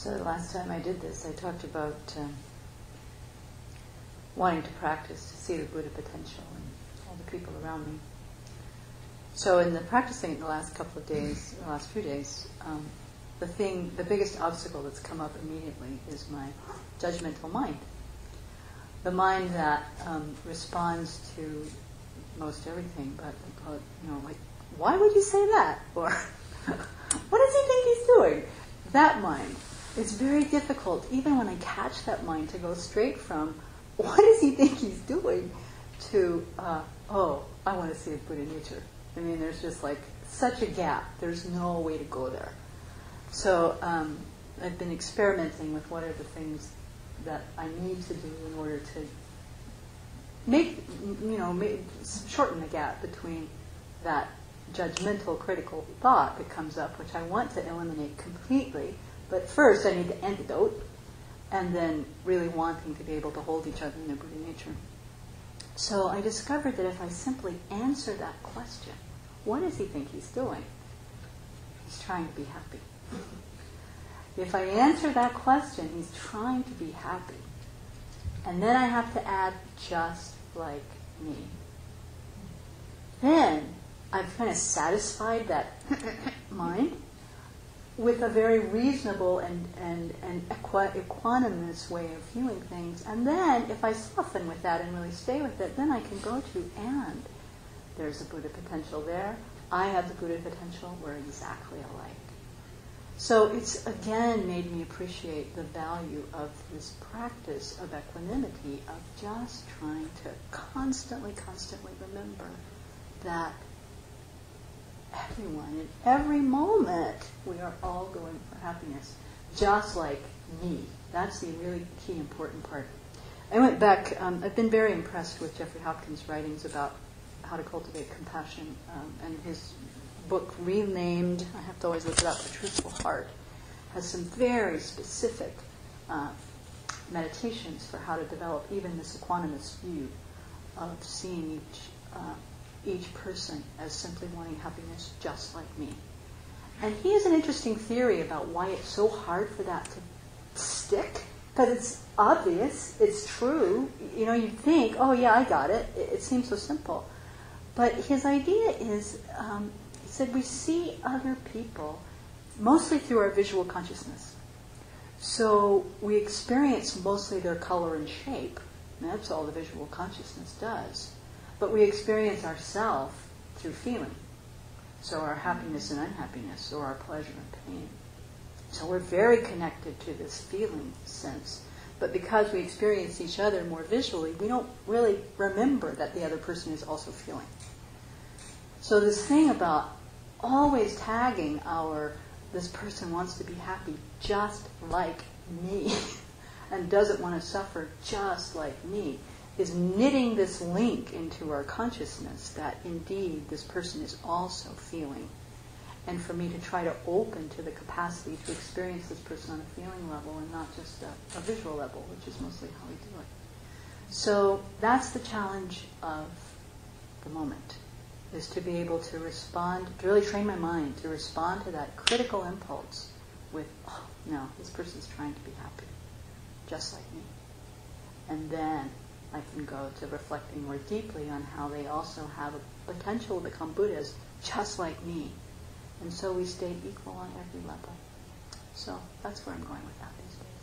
So the last time I did this, I talked about wanting to practice to see the Buddha potential in all the people around me. So in the practicing it the last couple of days, the last few days, the biggest obstacle that's come up immediately is my judgmental mind. The mind that responds to most everything, but like, why would you say that? Or what does he think he's doing? That mind. It's very difficult, even when I catch that mind, to go straight from, what does he think he's doing, to, oh, I want to see a Buddha nature. I mean, there's just like such a gap. There's no way to go there. So I've been experimenting with what are the things that I need to do in order to shorten the gap between that judgmental, critical thought that comes up, which I want to eliminate completely. But first, I need the antidote, and then really wanting to be able to hold each other in their Buddha nature. So I discovered that if I simply answer that question, what does he think he's doing? He's trying to be happy. If I answer that question, he's trying to be happy. And then I have to add, just like me. Then I've kind of satisfied that mind with a very reasonable and equanimous way of viewing things. And then if I soften with that and really stay with it, then I can go to, and there's a Buddha potential there. I have the Buddha potential. We're exactly alike. So it's again made me appreciate the value of this practice of equanimity, of just trying to constantly remember that everyone, in every moment, we are all going for happiness, just like me. That's the really key, important part. I went back, I've been very impressed with Jeffrey Hopkins' writings about how to cultivate compassion, and his book renamed, I have to always look it up, The Truthful Heart, has some very specific meditations for how to develop even this equanimous view of seeing each person as simply wanting happiness just like me. And he has an interesting theory about why it's so hard for that to stick, because it's obvious, it's true. You'd think, oh yeah, I got it. It seems so simple. But his idea is, he said, we see other people mostly through our visual consciousness. So we experience mostly their color and shape. And that's all the visual consciousness does. But we experience ourselves through feeling. So our happiness and unhappiness, or our pleasure and pain. So we're very connected to this feeling sense. But because we experience each other more visually, we don't really remember that the other person is also feeling. So this thing about always tagging this person wants to be happy just like me and doesn't want to suffer just like me, is knitting this link into our consciousness that indeed this person is also feeling. And for me to try to open to the capacity to experience this person on a feeling level and not just a visual level, which is mostly how we do it. So that's the challenge of the moment, is to be able to respond, to really train my mind to respond to that critical impulse with, oh, no, this person's trying to be happy, just like me. And then I can go to reflecting more deeply on how they also have a potential to become Buddhas, just like me. And so we stay equal on every level. So that's where I'm going with that these days.